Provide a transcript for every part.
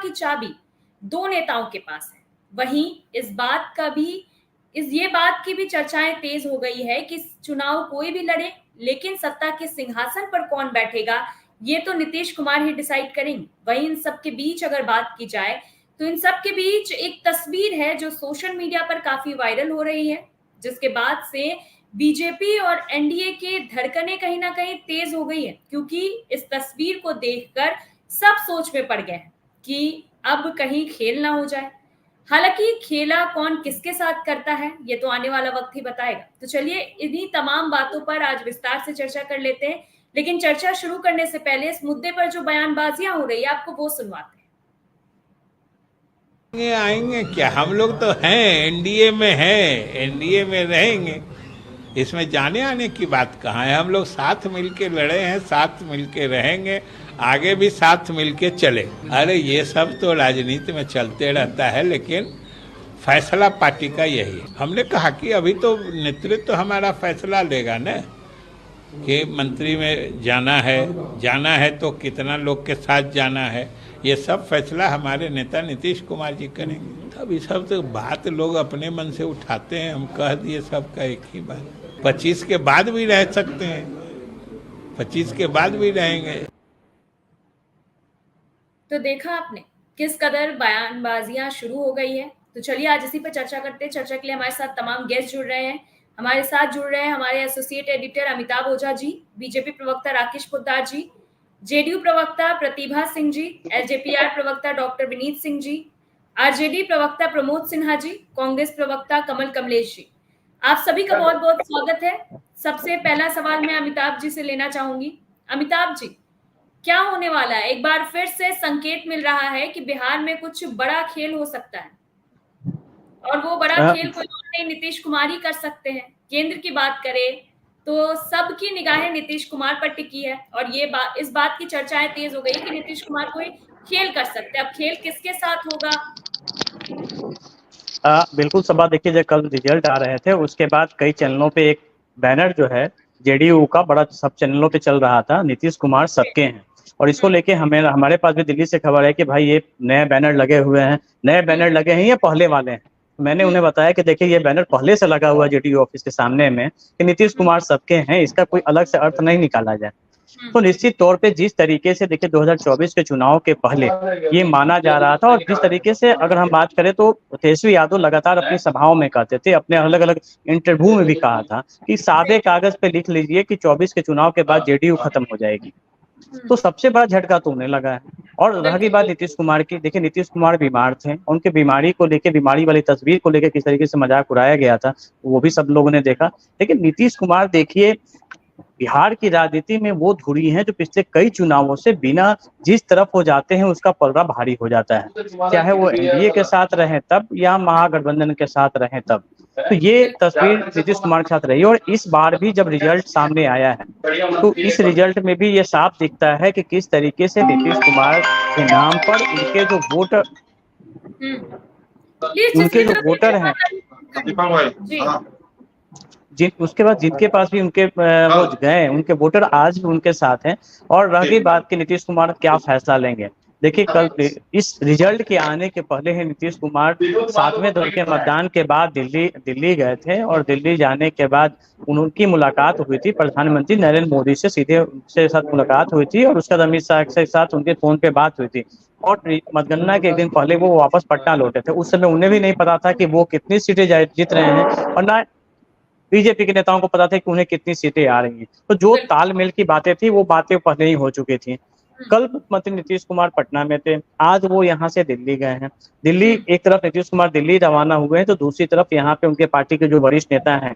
की चाबी दो नेताओं के पास है। वहीं ये बात की भी चर्चाएं तेज हो गई है कि चुनाव कोई भी लड़े, लेकिन सत्ता के सिंहासन पर कौन बैठेगा ये तो नीतीश कुमार ही डिसाइड करेंगे। वहीं इन सब के बीच अगर बात की जाए तो इन सब के बीच एक तस्वीर है जो सोशल मीडिया पर काफी वायरल हो रही है, जिसके बाद से बीजेपी और एनडीए के धड़कनें कहीं ना कहीं तेज हो गई है, क्योंकि इस तस्वीर को देखकर सब सोच में पड़ गए हैं कि अब कहीं खेल ना हो जाए। हालांकि खेला कौन किसके साथ करता है ये तो आने वाला वक्त ही बताएगा। तो चलिए इन्हीं तमाम बातों पर आज विस्तार से चर्चा कर लेते हैं, लेकिन चर्चा शुरू करने से पहले इस मुद्दे पर जो बयानबाजियां हो रही है आपको वो सुनवाते हैं। आएंगे क्या, हम लोग तो हैं, एनडीए में हैं, एनडीए में रहेंगे, इसमें जाने आने की बात कहाँ है। हम लोग साथ मिलके लड़े हैं, साथ मिलके रहेंगे, आगे भी साथ मिलके चले। अरे ये सब तो राजनीति में चलते रहता है, लेकिन फैसला पार्टी का यही है। हमने कहा कि अभी तो नेतृत्व तो हमारा फैसला लेगा न कि मंत्री में जाना है तो कितना लोग के साथ जाना है, ये सब फैसला हमारे नेता नीतीश कुमार जी करेंगे। तब ये सब तो बात लोग अपने मन से उठाते हैं, हम कह दिए सबका एक ही बात। 25 के बाद भी रह सकते हैं, 25 के बाद भी रहेंगे। तो देखा आपने किस कदर बयानबाजियां शुरू हो गई है। तो चलिए आज इसी पर चर्चा करते हैं। चर्चा के लिए हमारे साथ तमाम गेस्ट जुड़ रहे हैं। हमारे साथ जुड़ रहे हैं हमारे associate editor Amitabh Ojha ji, BJP प्रवक्ता राकेश पोद्दार जी, जेडीयू प्रवक्ता प्रतिभा सिंह जी, एलजेपीआर प्रवक्ता डॉक्टर विनीत सिंह जी, आरजेडी प्रवक्ता प्रमोद सिन्हा जी, कांग्रेस प्रवक्ता कमल कमलेश जी। आप सभी का बहुत बहुत स्वागत है। सबसे पहला सवाल मैं अमिताभ जी से लेना चाहूंगी। अमिताभ जी, क्या होने वाला है? एक बार फिर से संकेत मिल रहा है कि बिहार में कुछ बड़ा खेल हो सकता है, और वो बड़ा खेल कोई और नहीं नीतीश कुमार ही कर सकते हैं। केंद्र की बात करें तो सबकी निगाहें नीतीश कुमार पर टिकी है, और इस बात की चर्चाएं तेज हो गई कि नीतीश कुमार कोई खेल कर सकते हैं। अब खेल किसके साथ होगा? बिल्कुल सबा, देखिए जब कल रिजल्ट आ रहे थे उसके बाद कई चैनलों पे एक बैनर जो है जेडीयू का बड़ा सब चैनलों पे चल रहा था, नीतीश कुमार सबके हैं। और इसको लेके हमारे पास भी दिल्ली से खबर है कि भाई ये नए बैनर लगे हुए हैं, नए बैनर लगे हैं या पहले वाले हैं। मैंने उन्हें बताया कि देखिए ये बैनर पहले से लगा हुआ है जेडीयू ऑफिस के सामने में कि नीतीश कुमार सबके हैं, इसका कोई अलग से अर्थ नहीं निकाला जाए। तो निश्चित तौर पे जिस तरीके से देखिए 2024 के चुनाव के पहले ये माना जा रहा था, और जिस तरीके से अगर हम बात करें तो तेजस्वी यादव लगातार अपनी सभाओं में कहते थे, अपने अलग अलग इंटरव्यू में भी कहा था कि सादे कागज पे लिख लीजिए कि 24 के चुनाव के बाद जेडीयू खत्म हो जाएगी। तो सबसे बड़ा झटका तो उन्हें लगा है। और रही बात नीतीश कुमार की, देखिए नीतीश कुमार बीमार थे, उनके बीमारी को लेके, बीमारी वाली तस्वीर को लेके किस तरीके से मजाक उड़ाया गया था वो भी सब लोगों ने देखा। लेकिन नीतीश कुमार देखिए बिहार की राजनीति में वो धुरी हैं जो पिछले कई चुनावों से बिना जिस तरफ हो जाते हैं उसका पलड़ा भारी हो जाता है, चाहे वो एनडीए के साथ रहे तब या महागठबंधन के साथ रहे तब। तो ये तस्वीर नीतीश कुमार के साथ रही, और इस बार भी जब रिजल्ट सामने आया है तो इस रिजल्ट में भी ये साफ दिखता है कि किस तरीके से नीतीश कुमार के नाम पर उनके जो वोटर हैं उसके बाद जिनके पास भी उनके वो गए, उनके वोटर आज भी उनके साथ हैं। और रही बात कि नीतीश कुमार क्या फैसला लेंगे, देखिए कल इस रिजल्ट के आने के पहले ही नीतीश कुमार 7वें दौर के मतदान के बाद दिल्ली गए थे, और दिल्ली जाने के बाद उनकी मुलाकात हुई थी प्रधानमंत्री नरेंद्र मोदी से, सीधे उनके साथ मुलाकात हुई थी, और उसके बाद अमित शाह के साथ उनके फोन पे बात हुई थी। और मतगणना के एक दिन पहले वो वापस पटना लौटे थे। उस समय उन्हें भी नहीं पता था कि वो कितनी सीटें जीत रहे हैं, और ना बीजेपी के नेताओं को पता था कि उन्हें कितनी सीटें आ रही हैं। तो जो तालमेल की बातें थी वो बातें पहले ही हो चुकी थी। कल मुख्यमंत्री नीतीश कुमार पटना में थे, आज वो यहाँ से दिल्ली गए हैं। दिल्ली एक तरफ नीतीश कुमार दिल्ली रवाना हुए हैं, तो दूसरी तरफ यहाँ पे उनके पार्टी के जो वरिष्ठ नेता हैं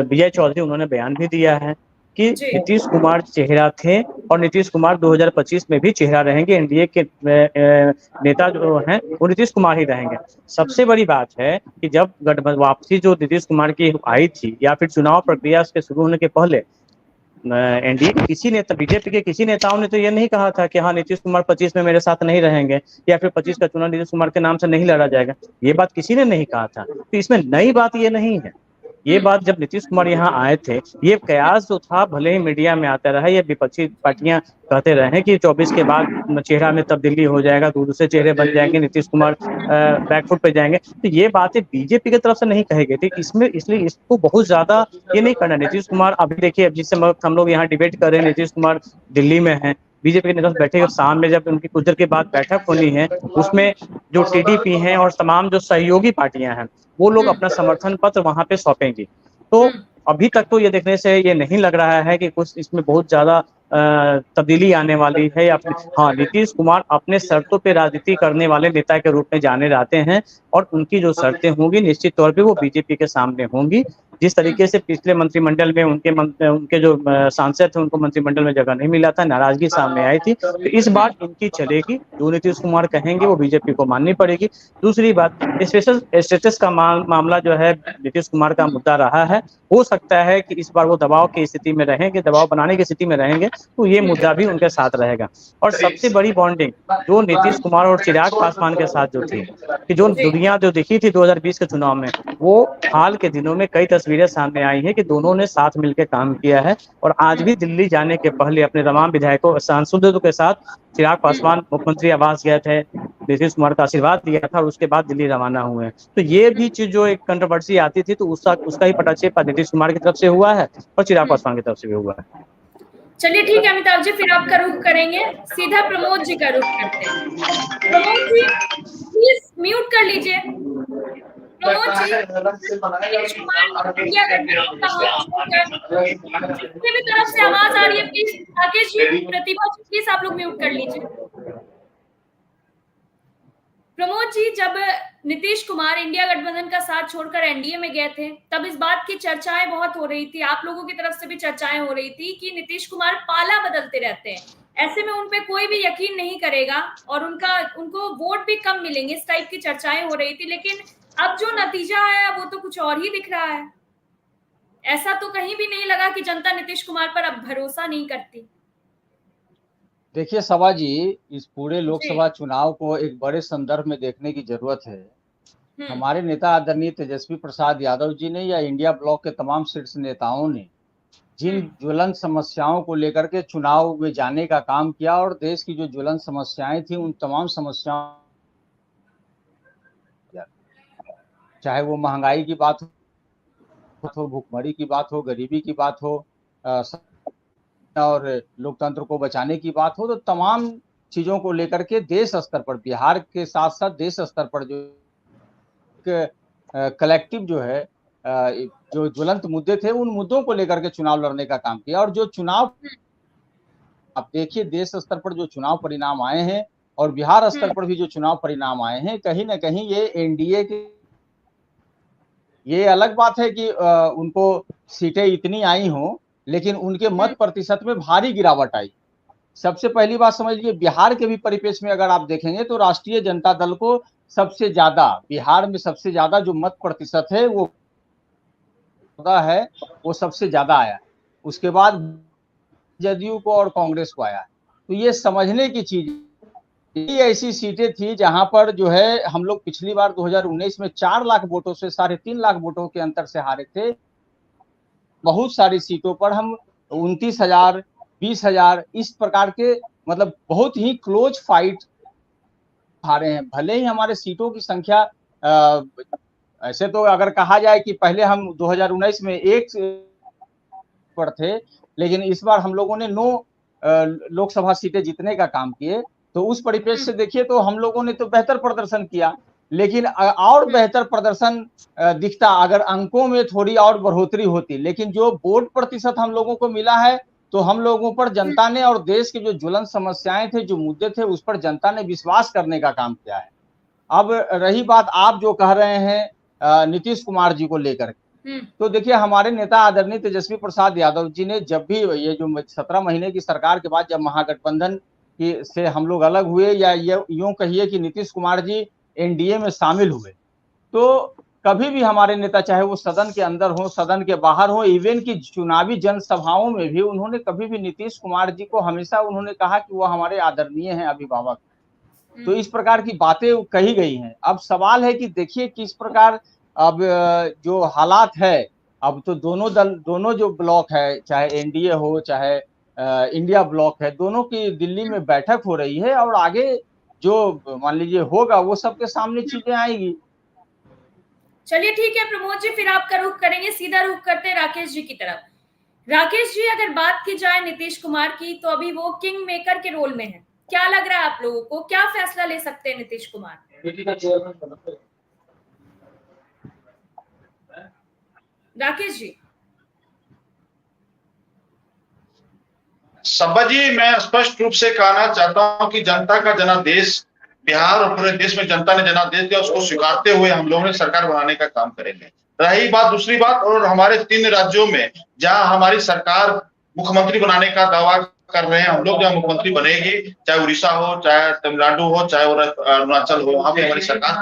विजय चौधरी, उन्होंने बयान भी दिया है कि नीतीश कुमार चेहरा थे और नीतीश कुमार 2025 में भी चेहरा रहेंगे। एनडीए के नेता जो हैं वो नीतीश कुमार ही रहेंगे। सबसे बड़ी बात है कि जब गठबंधन वापसी जो नीतीश कुमार की आई थी, या फिर चुनाव प्रक्रिया के शुरू होने के पहले एनडीए के किसी नेता, बीजेपी के किसी नेताओं ने तो ये नहीं कहा था कि हाँ नीतीश कुमार 25 में मेरे साथ नहीं रहेंगे, या फिर 25 का चुनाव नीतीश कुमार के नाम से नहीं लड़ा जाएगा। ये बात किसी ने नहीं कहा था। तो इसमें नई बात ये नहीं है, ये बात जब नीतीश कुमार यहाँ आए थे, ये कयास जो था भले ही मीडिया में आता रहा, ये विपक्षी पार्टियां कहते रहे कि 24 के बाद चेहरा में तब्दीली हो जाएगा, दूसरे चेहरे बन जाएंगे, नीतीश कुमार बैकफुट पे जाएंगे, तो ये बातें बीजेपी की तरफ से नहीं कही गई थी। इसमें इसलिए इसको बहुत ज्यादा ये नहीं करना। नीतीश कुमार अभी देखिए, जिससे हम लोग यहाँ डिबेट कर रहे हैं, नीतीश कुमार दिल्ली में है, बीजेपी के नेता बैठे, शाम में जब उनकी कुछ देर के बाद बैठक होनी है, उसमें जो टीडीपी हैं और तमाम जो सहयोगी पार्टियां हैं, वो लोग अपना समर्थन पत्र वहां पे सौंपेंगी। तो अभी तक तो ये देखने से ये नहीं लग रहा है कि कुछ इसमें बहुत ज्यादा तब्दीली आने वाली है। या फिर हाँ, नीतीश कुमार अपने शर्तों पे राजनीति करने वाले नेता के रूप में जाने जाते हैं, और उनकी जो शर्तें होंगी निश्चित तौर पे वो बीजेपी के सामने होंगी। जिस तरीके से पिछले मंत्रिमंडल में उनके जो सांसद थे, उनको मंत्रिमंडल में जगह नहीं मिला था, नाराजगी सामने आई थी, तो इस बार इनकी चलेगी। जो नीतीश कुमार कहेंगे वो बीजेपी को माननी पड़ेगी। दूसरी बात, स्पेशल स्टेटस का मामला जो है नीतीश कुमार का मुद्दा रहा है। हो सकता है कि इस बार वो दबाव की स्थिति में रहेंगे, दबाव बनाने की स्थिति में रहेंगे, तो ये मुद्दा भी उनके साथ रहेगा। और सबसे बड़ी बॉन्डिंग जो नीतीश कुमार और चिराग पासवान के साथ जो थी, कि जो दुनिया जो दिखी थी 2020 के चुनाव में, वो हाल के दिनों में कई तस्वीरें सामने आई हैं कि दोनों ने साथ मिलकर काम किया है। और आज भी दिल्ली जाने के पहले अपने तमाम विधायकों सांसदों के साथ चिराग पासवान मुख्यमंत्री आवास गए थे, नीतीश कुमार का आशीर्वाद लिया था, और उसके बाद दिल्ली रवाना हुए हैं। तो ये भी चीज जो एक कंट्रोवर्सी आती थी, तो उसका ही पटाक्षेप नीतीश कुमार की तरफ से हुआ है और चिराग पासवान की तरफ से भी हुआ है। चलिए ठीक है अमिताभ जी, फिर आपका रुख करेंगे, सीधा प्रमोद जी का रुख करते हैं। प्रमोद जी प्लीज म्यूट कर लीजिए। प्रमोद जी, नीतीश कुमार इंडिया गठबंधन का हाथ छोड़कर किसी भी तरफ से आवाज आ रही है, प्लीज राकेश जी, प्रतिभा जी, प्लीज आप लोग म्यूट कर लीजिए। प्रमोद जी, जब नीतीश कुमार इंडिया गठबंधन का साथ छोड़कर एनडीए में गए थे, तब इस बात की चर्चाएं बहुत हो रही थी, आप लोगों की तरफ से भी चर्चाएं हो रही थी कि नीतीश कुमार पाला बदलते रहते हैं, ऐसे में उन पे कोई भी यकीन नहीं करेगा और उनको वोट भी कम मिलेंगे, इस टाइप की चर्चाएं हो रही थी। लेकिन अब जो नतीजा आया वो तो कुछ और ही दिख रहा है। ऐसा तो कहीं भी नहीं लगा कि जनता नीतीश कुमार पर अब भरोसा नहीं करती। देखिए सभा जी, इस पूरे लोकसभा चुनाव को एक बड़े संदर्भ में देखने की जरूरत है। हमारे नेता आदरणीय तेजस्वी प्रसाद यादव जी ने या इंडिया ब्लॉक के तमाम शीर्ष नेताओं ने जिन ज्वलंत समस्याओं को लेकर के चुनाव में जाने का काम किया, और देश की जो ज्वलंत समस्याएं थी उन तमाम समस्याओं, चाहे वो महंगाई की बात हो, भूखमरी की बात हो, गरीबी की बात हो, और लोकतंत्र को बचाने की बात हो, तो तमाम चीजों को लेकर के देश स्तर पर, बिहार के साथ साथ देश स्तर पर जो कलेक्टिव जो है, जो ज्वलंत मुद्दे थे, उन मुद्दों को लेकर के चुनाव लड़ने का काम किया। और जो चुनाव आप देखिए, देश स्तर पर जो चुनाव परिणाम आए हैं और बिहार स्तर पर भी जो चुनाव परिणाम आए हैं, कहीं ना कहीं ये एनडीए के, ये अलग बात है कि उनको सीटें इतनी आई हों, लेकिन उनके मत प्रतिशत में भारी गिरावट आई। सबसे पहली बात समझ लीजिए, बिहार के भी परिप्रेक्ष्य में अगर आप देखेंगे तो राष्ट्रीय जनता दल को सबसे ज्यादा, बिहार में सबसे ज्यादा जो मत प्रतिशत है वो सबसे ज्यादा आया। उसके बाद जदयू को और कांग्रेस को आया। तो ये समझने की चीज, ये ऐसी सीटें थी जहां पर जो है हम लोग पिछली बार 2019 में 4 लाख वोटों से 3.5 लाख वोटों के अंतर से हारे थे। बहुत सारी सीटों पर हम 29,000, 20,000 इस प्रकार के, मतलब बहुत ही क्लोज फाइट हारे हैं। भले ही हमारे सीटों की संख्या ऐसे तो अगर कहा जाए कि पहले हम 2019 में 1 पर थे, लेकिन इस बार हम लोगों ने 9 लोकसभा सीटें जीतने का काम किए। तो उस परिप्रेक्ष्य से देखिए तो हम लोगों ने तो बेहतर प्रदर्शन किया, लेकिन और बेहतर प्रदर्शन दिखता अगर अंकों में थोड़ी और बढ़ोतरी होती। लेकिन जो वोट प्रतिशत हम लोगों को मिला है, तो हम लोगों पर जनता ने, और देश की जो ज्वलंत समस्याएं थे, जो मुद्दे थे, उस पर जनता ने विश्वास करने का काम किया है। अब रही बात आप जो कह रहे हैं नीतीश कुमार जी को लेकर, तो देखिए हमारे नेता आदरणीय तेजस्वी प्रसाद यादव जी ने जब भी ये जो 17 महीने की सरकार के बाद जब महागठबंधन की से हम लोग अलग हुए, या यूं कहिए कि नीतीश कुमार जी एनडीए में शामिल हुए, तो कभी भी हमारे नेता, चाहे वो सदन के अंदर हो, सदन के बाहर हो, इवन की चुनावी जनसभाओं में भी उन्होंने कभी भी नीतीश कुमार जी को हमेशा उन्होंने कहा कि वो हमारे आदरणीय हैं, अभिभावक। तो इस प्रकार की बातें कही गई हैं। अब सवाल है कि देखिए किस प्रकार अब जो हालात है अब तो दोनों दल, दोनों जो ब्लॉक है, चाहे एनडीए हो चाहे इंडिया ब्लॉक है, दोनों की दिल्ली में बैठक हो रही है और आगे जो मान लीजिए होगा वो सबके सामने चीजें आएगी। चलिए ठीक है प्रमोद जी, फिर आपका रुख करेंगे, सीधा रुख करते हैं राकेश जी की तरफ। राकेश जी, अगर बात की जाए नीतीश कुमार की, तो अभी वो किंग मेकर के रोल में है। क्या लग रहा है आप लोगों को, क्या फैसला ले सकते हैं नीतीश कुमार? राकेश जी। सब्बा जी, मैं स्पष्ट रूप से कहना चाहता हूं कि जनता का जनादेश, बिहार और पूरे देश में जनता ने जनादेश दिया, उसको स्वीकारते हुए हम लोगों ने सरकार बनाने का काम करेंगे। रही बात दूसरी बात, और हमारे 3 राज्यों में जहां हमारी सरकार मुख्यमंत्री बनाने का दावा कर रहे हैं हम लोग, जहां मुख्यमंत्री बनेगी, चाहे उड़ीसा हो, चाहे तमिलनाडु हो, चाहे अरुणाचल हो, वहां पे हमारी सरकार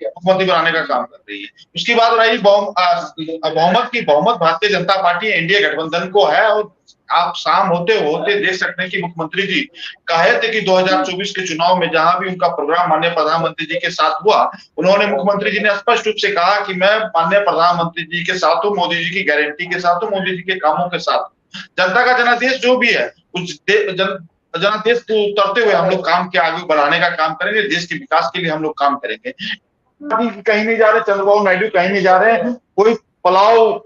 मुख्यमंत्री बनाने का काम कर रही है। उसकी बात रही बहुमत की, बहुमत भारतीय जनता पार्टी एनडीए गठबंधन को है, और आप शाम होते होते देख सकते हैं कि मुख्यमंत्री जी कहे थे कि 2024 के चुनाव में जहां भी उनका प्रोग्राम माननीय प्रधानमंत्री जी के साथ हुआ, उन्होंने, मुख्यमंत्री जी ने स्पष्ट रूप से कहा कि मैं माननीय प्रधानमंत्री जी के साथ हूं, मोदी जी की गारंटी के साथ हूं, मोदी जी के कामों के साथ। जनता का जनादेश जो भी है, उस जनादेश को उतरते हुए हम लोग काम के आगे बढ़ाने का काम करेंगे, देश के विकास के लिए हम लोग काम करेंगे। कहीं नहीं जा रहे, चंद्रबाबू नायडू कहीं नहीं जा रहे हैं। कोई पुलाव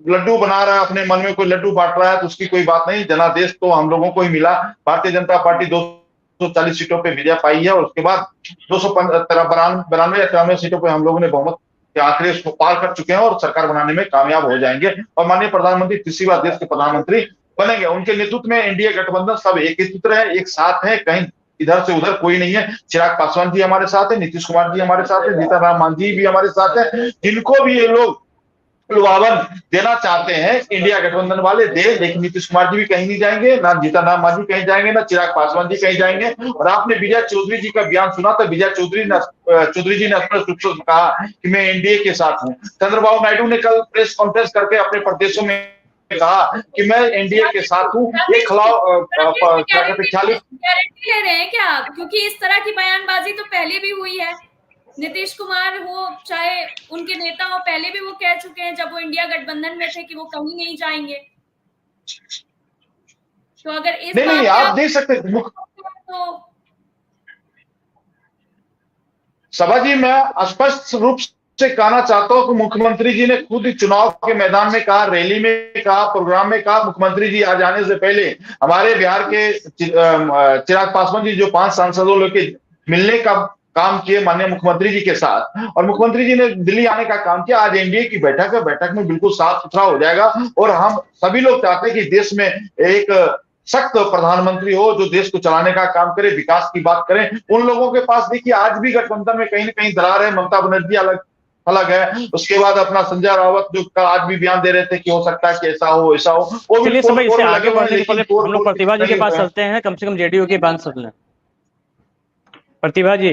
लड्डू बना रहा है, अपने मन में कोई लड्डू बांट रहा है, तो उसकी कोई बात नहीं। जनादेश तो हम लोगों को ही मिला। भारतीय जनता पार्टी 240 सीटों पे विजय पाई है, और उसके बाद 292 या 93 सीटों पे हम लोगों ने बहुमत के आंकड़े उसको पार कर चुके हैं और सरकार बनाने में कामयाब हो जाएंगे, और माननीय प्रधानमंत्री तीसरी बार देश के प्रधानमंत्री बनेंगे। उनके नेतृत्व में एनडीए गठबंधन सब एक सूत्र है, एक साथ है, कहीं इधर से उधर कोई नहीं है। चिराग पासवान जी हमारे साथ है, नीतीश कुमार जी हमारे साथ है, जीतन राम मांझी भी हमारे साथ है। जिनको भी ये लोग लुभावन देना चाहते हैं इंडिया गठबंधन वाले दे, लेकिन नीतीश कुमार जी भी कहीं नहीं जाएंगे, ना जीतन राम मांझी कहीं जाएंगे, ना चिराग पासवान जी कहीं जाएंगे। और आपने विजय चौधरी जी का बयान सुना था, विजय चौधरी जी ने स्पष्ट रूप से कहा कि मैं एनडीए के साथ हूं। चंद्रबाबू नायडू ने कल प्रेस कॉन्फ्रेंस करके अपने प्रदेशों में कहा कि मैं एनडीए के साथ हूं। ये गारंटी ले रहे हैं क्या आप? क्योंकि इस तरह की बयानबाजी तो पहले भी हुई है। नीतीश कुमार हो चाहे उनके नेता हो, पहले भी वो कह चुके हैं जब वो इंडिया गठबंधन में थे कि वो कहीं नहीं जाएंगे। तो अगर इस नहीं, आप देख सकते तो सभा जी, मैं स्पष्ट रूप से कहना चाहता हूं कि मुख्यमंत्री जी ने खुद चुनाव के मैदान में कहा, रैली में कहा, प्रोग्राम में कहा। मुख्यमंत्री जी आ जाने से पहले हमारे बिहार के चिराग पासवान जी जो 5 सांसदों के मिलने का काम किए माननीय मुख्यमंत्री जी के साथ, और मुख्यमंत्री जी ने दिल्ली आने का काम किया। आज एनडीए की बैठक है, बैठक में बिल्कुल साफ सुथरा हो जाएगा, और हम सभी लोग चाहते हैं कि देश में एक सख्त प्रधानमंत्री हो जो देश को चलाने का काम करे, विकास की बात करें। उन लोगों के पास देखिए आज भी गठबंधन में कहीं ना कहीं दरार है। ममता बनर्जी अलग है, उसके बाद अपना संजय रावत जो कल आज भी बयान दे रहे थे कि हो सकता है कि ऐसा हो ऐसा हो, वो भी चलिए इससे आगे बढ़ने से पहले हम लोग प्रतिभा जी के पास चलते हैं, कम से कम जेडीयू की बात सुन लें। प्रतिभा जी,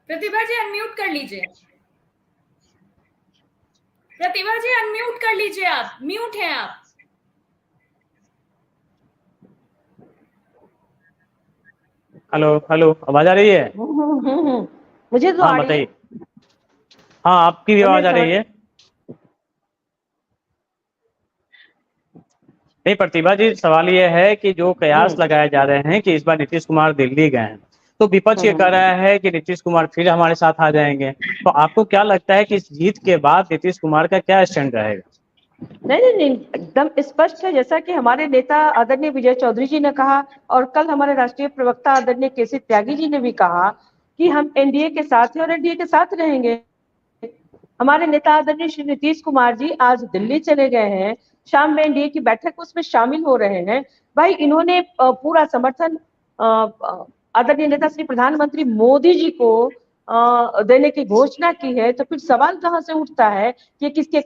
प्रतिभा जी अनम्यूट कर लीजिए। प्रतिभा जी अनम्यूट कर लीजिए, आप म्यूट हैं आप। हेलो हेलो, आवाज आ रही है? मुझे तो हाँ बताइए। हाँ आपकी भी आवाज आ रही है। नहीं प्रतिभा जी, सवाल ये है कि जो कयास लगाए जा रहे हैं कि इस बार नीतीश कुमार दिल्ली गए हैं, तो विपक्ष ये कह रहा है कि नीतीश कुमार फिर हमारे साथ आ जाएंगे। तो आपको क्या लगता है कि इस जीत के बाद नीतीश कुमार का क्या स्टैंड रहेगा? नहीं, एकदम स्पष्ट है। जैसा कि हमारे नेता आदरणीय विजय चौधरी जी ने कहा, और कल हमारे राष्ट्रीय प्रवक्ता आदरणीय केसी त्यागी जी ने भी कहा कि हम एनडीए के साथ हैं और एनडीए के साथ रहेंगे। हमारे नेता आदरणीय श्री नीतीश कुमार जी आज दिल्ली चले गए हैं, शाम में एनडीए की बैठक उसमें शामिल हो रहे हैं। भाई इन्होंने पूरा समर्थन आदरणीय नेता श्री प्रधानमंत्री मोदी जी को देने की घोषणा की है, तो फिर सवाल कहां से उठता है कि किसके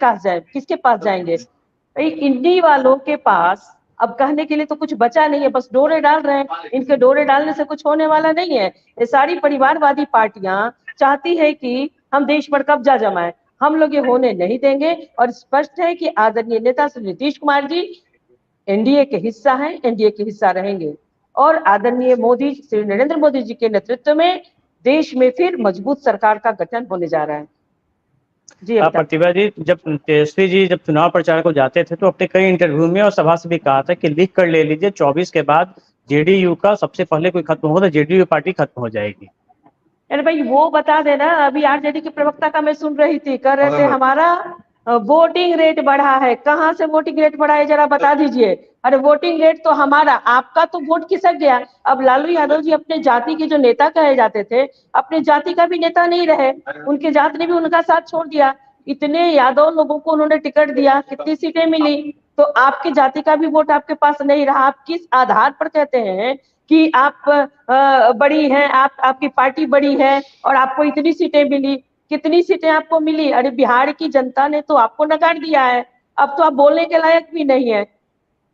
पास जाएंगे? भाई इंडी वालों के पास अब कहने के लिए तो कुछ बचा नहीं है, बस डोरे डाल रहे हैं। इनके डोरे डालने से कुछ होने वाला नहीं है। ये सारी परिवारवादी पार्टियां चाहती है कि हम देश पर कब्जा जमाएं, हम लोग ये होने नहीं देंगे। और स्पष्ट है कि आदरणीय नेता श्री नीतीश कुमार जी एनडीए के हिस्सा हैं, एनडीए के हिस्सा रहेंगे, और आदरणीय मोदी श्री नरेंद्र मोदी जी के नेतृत्व में देश में फिर मजबूत सरकार का गठन होने जा रहा है। जी प्रतिभा जी, जब तेजस्वी जी जब चुनाव प्रचार को जाते थे तो अपने कई इंटरव्यू में और सभा से भी कहा था कि लिख कर ले लीजिए 24 के बाद जेडीयू का सबसे पहले कोई खत्म होगा तो जेडीयू पार्टी खत्म हो जाएगी। अरे भाई वो बता देना, अभी आरजेडी के प्रवक्ता का मैं सुन रही थी, कर रहे थे हमारा वोटिंग रेट बढ़ा है। कहाँ से वोटिंग रेट बढ़ा है जरा बता दीजिए। अरे वोटिंग रेट तो हमारा, आपका तो वोट खिसक गया। अब लालू यादव जी अपने जाति के जो नेता कहे जाते थे, अपने जाति का भी नेता नहीं रहे, उनके जात ने भी उनका साथ छोड़ दिया। इतने यादव लोगों को उन्होंने टिकट दिया, कितनी सीटें मिली, तो आपकी जाति का भी वोट आपके पास नहीं रहा। आप किस आधार पर कहते हैं कि आप बड़ी हैं, आपकी पार्टी बड़ी है और आपको इतनी सीटें मिली? कितनी सीटें आपको मिली? अरे बिहार की जनता ने तो आपको नकार दिया है, अब तो आप बोलने के लायक भी नहीं है।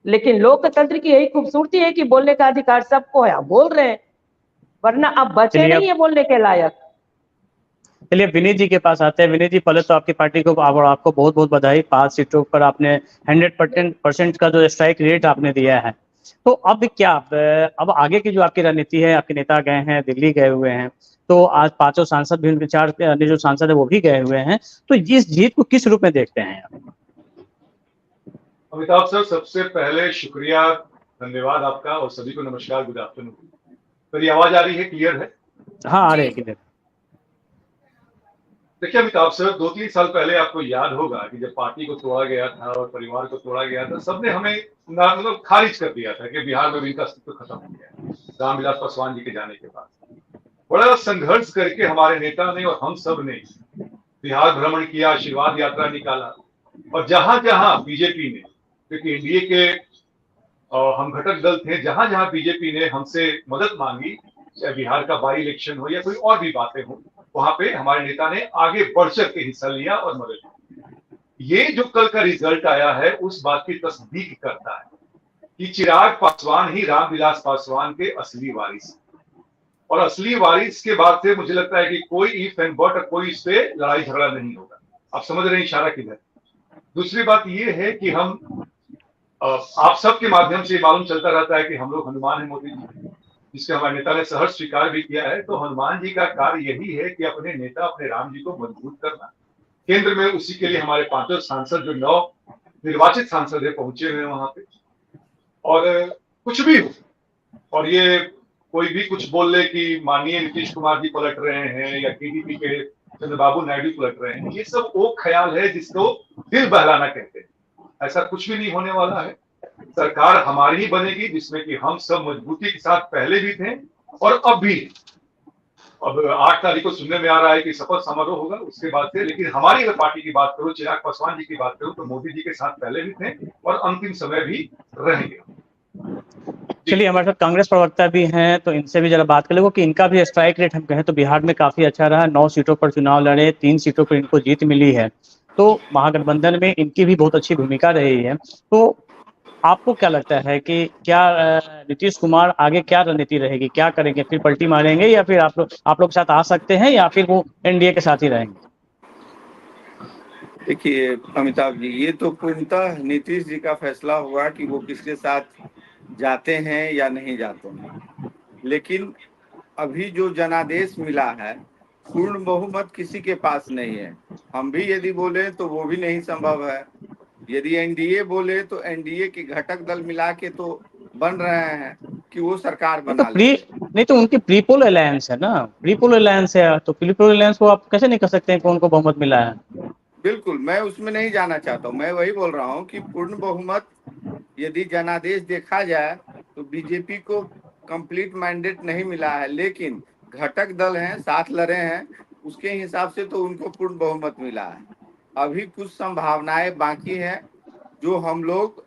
लेकिन लोकतंत्र की यही खूबसूरती है कि बोलने का अधिकार सबको है, आप बोल रहे हैं, वरना आप बचे नहीं है बोलने के लायक। चलिए विनीत जी के पास आते हैं। विनीत जी, पहले तो आपकी पार्टी को और आपको बहुत बहुत बधाई। 5 सीटों पर आपने 100% का जो स्ट्राइक रेट आपने दिया है। तो अब क्या, अब आगे की जो आपकी रणनीति है, आपके नेता गए हैं, दिल्ली गए हुए हैं, तो आज 5 सांसद भी, उनके 4 अन्य जो सांसद है वो भी गए हुए हैं, तो इस जीत को किस रूप में देखते हैं आप? अमिताभ सर, सबसे पहले शुक्रिया, धन्यवाद आपका, और सभी को नमस्कार, गुड आफ्टरनून। मेरी आवाज आ रही है, क्लियर है? हाँ, आ रही है क्लियर। देखिए अमिताभ सर, 2-3 साल पहले आपको याद होगा कि जब पार्टी को तोड़ा गया था और परिवार को तोड़ा गया था, सबने हमें मतलब खारिज कर दिया था कि बिहार में भी इनका अस्तित्व खत्म हो गया रामविलास पासवान जी के जाने के बाद। बड़ा संघर्ष करके हमारे नेता ने और हम सब ने बिहार भ्रमण किया, आशीर्वाद यात्रा निकाला, और जहां जहां बीजेपी ने, क्योंकि एनडीए के हम घटक दल थे, जहां जहां बीजेपी ने हमसे मदद मांगी, चाहे बिहार का बाई इलेक्शन हो या कोई और भी बातें हो, वहां पे हमारे नेता ने आगे बढ़ चढ़ के हिस्सा लिया और मदद की। ये जो कल का रिजल्ट आया है उस बात की तस्दीक करता है कि चिराग पासवान ही रामविलास पासवान के असली वारिस, और असली वारिस के बाद से मुझे लगता है कि कोई इफ एंड बट, कोई इस पे लड़ाई झगड़ा नहीं होगा। आप समझ रहे हैं इशारा किधर। दूसरी बात ये है कि हम आप सबके माध्यम से मालूम चलता रहता है कि हम लोग हनुमान है मोदी जी, जिसके हमारे नेता ने सहर्ष स्वीकार भी किया है। तो हनुमान जी का कार्य यही है कि अपने नेता, अपने राम जी को मजबूत करना। केंद्र में उसी के लिए हमारे 5 सांसद, जो 9 निर्वाचित सांसद है, पहुंचे हुए हैं वहां पे। और कुछ भी हो, और ये कोई भी कुछ बोल ले कि माननीय नीतीश कुमार जी पलट रहे हैं या टीडीपी के चंद्रबाबू नायडू पलट रहे हैं, ये सब वो ख्याल है जिसको दिल बहलाना कहते हैं। ऐसा कुछ भी नहीं होने वाला है। सरकार हमारी ही बनेगी, जिसमें कि हम सब मजबूती के साथ पहले भी थे और अब भी। अब 8 तारीख को सुनने में आ रहा है कि शपथ समारोह होगा उसके बाद से, लेकिन हमारी अगर पार्टी की बात करूं, चिराग पासवान जी की बात करूं, तो मोदी जी के साथ पहले भी थे और अंतिम समय भी रहेंगे। चलिए, हमारे साथ कांग्रेस प्रवक्ता भी हैं, तो इनसे भी जरा बात कर लेंगे कि इनका भी स्ट्राइक रेट हम कहें तो बिहार में काफी अच्छा रहा। 9 सीटों पर चुनाव लड़े, 3 सीटों पर इनको जीत मिली है, तो महागठबंधन में इनकी भी बहुत अच्छी भूमिका रही है। तो आपको क्या लगता है कि क्या नीतीश कुमार आगे क्या रणनीति रहेगी, क्या करेंगे? फिर पलटी मारेंगे या फिर आप लोग साथ आ सकते हैं, या फिर वो एनडीए के साथ ही रहेंगे? देखिए अमिताभ जी, ये तो पूर्णतः नीतीश जी का फैसला होगा कि वो किसके साथ जाते हैं या नहीं जाते हैं। लेकिन अभी जो जनादेश मिला है, पूर्ण बहुमत किसी के पास नहीं है। हम भी यदि बोले तो वो भी नहीं संभव है। यदि एनडीए बोले तो एनडीए के घटक दल मिला के तो बन रहे हैं कि वो सरकार बना ले। नहीं तो उनकी प्रीपोल अलायंस है ना, प्रीपोल अलायंस है, तो प्रीपोल अलायंस को आप कैसे नहीं कर सकते हैं कि उनको बहुमत मिला है? बिल्कुल, मैं उसमें नहीं जाना चाहता हूँ। मैं वही बोल रहा हूँ कि पूर्ण बहुमत यदि जनादेश देखा जाए तो बीजेपी को कंप्लीट मैंडेट नहीं मिला है, लेकिन घटक दल हैं, साथ लड़े हैं, उसके हिसाब से तो उनको पूर्ण बहुमत मिला है। अभी कुछ संभावनाएं बाकी हैं जो हम लोग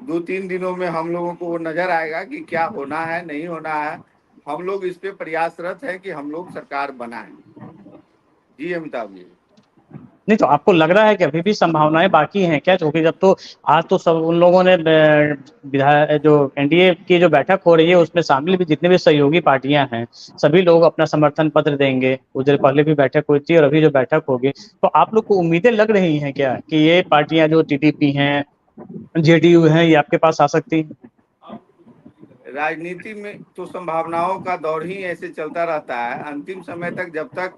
2-3 दिनों में हम लोगों को वो नजर आएगा कि क्या होना है, नहीं होना है। हम लोग इस पे प्रयासरत है कि हम लोग सरकार बनाएं। जी अमिताभ जी। नहीं तो आपको लग रहा है कि अभी भी संभावनाएं बाकी हैं क्या? क्योंकि जब तो आज तो सब उन लोगों ने जो एनडीए की जो बैठक हो रही है उसमें शामिल भी जितने भी सहयोगी पार्टियां हैं, सभी लोग अपना समर्थन पत्र देंगे। कुछ देर पहले भी बैठक हुई थी और अभी जो बैठक होगी, तो आप लोग को उम्मीदें लग रही हैं क्या कि ये पार्टियां जो टीडीपी हैं, जेडीयू हैं, ये आपके पास आ सकती हैं? राजनीति में तो संभावनाओं का दौर ही ऐसे चलता रहता है। अंतिम समय तक जब तक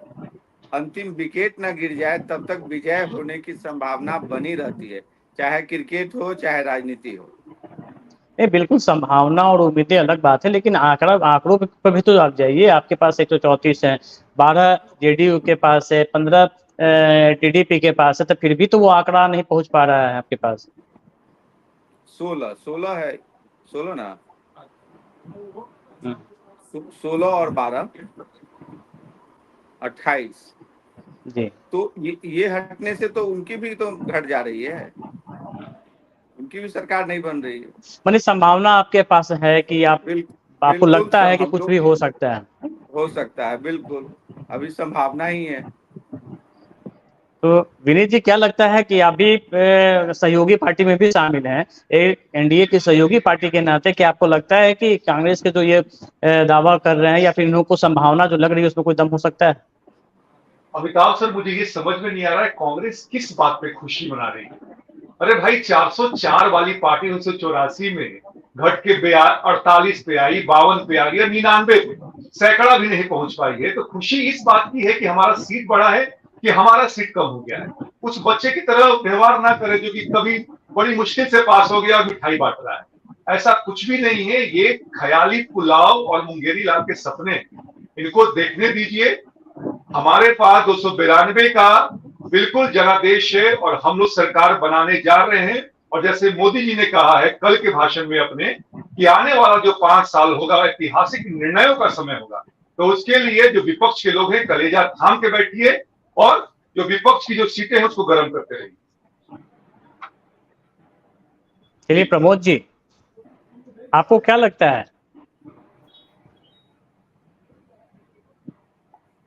अंतिम विकेट न गिर जाए तब तक विजय होने की संभावना बनी रहती है, चाहे क्रिकेट हो चाहे राजनीति हो। नहीं, बिल्कुल संभावना और उम्मीदें अलग बात है, लेकिन आंकड़ों पर भी तो आप जाइए। आपके पास 134 है, 12 जेडीयू के पास है, 15 टीडीपी के पास है, तो फिर भी तो वो आंकड़ा नहीं पहुंच पा रहा है आपके पास। 16 है, 16 ना, 16 और 12 28 जी। तो ये हटने से तो उनकी भी तो घट जा रही है, उनकी भी सरकार नहीं बन रही है। माने संभावना आपके पास है कि आपको लगता है कि कुछ भी हो सकता है? हो सकता है, बिल्कुल अभी संभावना ही है। तो विनीत जी, क्या लगता है कि आप भी सहयोगी पार्टी में भी शामिल हैं, एक एनडीए की सहयोगी पार्टी के नाते, क्या आपको लगता है कि कांग्रेस के जो ये दावा कर रहे हैं या फिर इनको संभावना जो लग रही है उसमें कोई दम हो सकता है? अमिताभ सर, मुझे ये समझ में नहीं आ रहा है कांग्रेस किस बात पे खुशी मना रही है। अरे भाई, 404 वाली पार्टी 1984 में घट के 48 पे आई, 52 पे आ गई, 99 पे, सैकड़ा भी नहीं पहुंच पाई है। तो खुशी इस बात की है कि हमारा सीट बढ़ा है कि हमारा सीट कम हो गया है। उस बच्चे की तरह व्यवहार ना करे जो कि कभी बड़ी मुश्किल से पास हो गया और मिठाई बांट रहा है। ऐसा कुछ भी नहीं है। ये ख्याली पुलाव और मुंगेरी लाल के सपने, इनको देखने दीजिए। हमारे पास 292 का बिल्कुल जनादेश है और हम लोग सरकार बनाने जा रहे हैं। और जैसे मोदी जी ने कहा है कल के भाषण में अपने, कि आने वाला जो 5 साल होगा ऐतिहासिक निर्णयों का समय होगा। तो उसके लिए जो विपक्ष के लोग हैं, कलेजा थाम के बैठिए और जो विपक्ष की जो सीटें हैं उसको गर्म करते रहिए। चलिए प्रमोद जी, आपको क्या लगता है?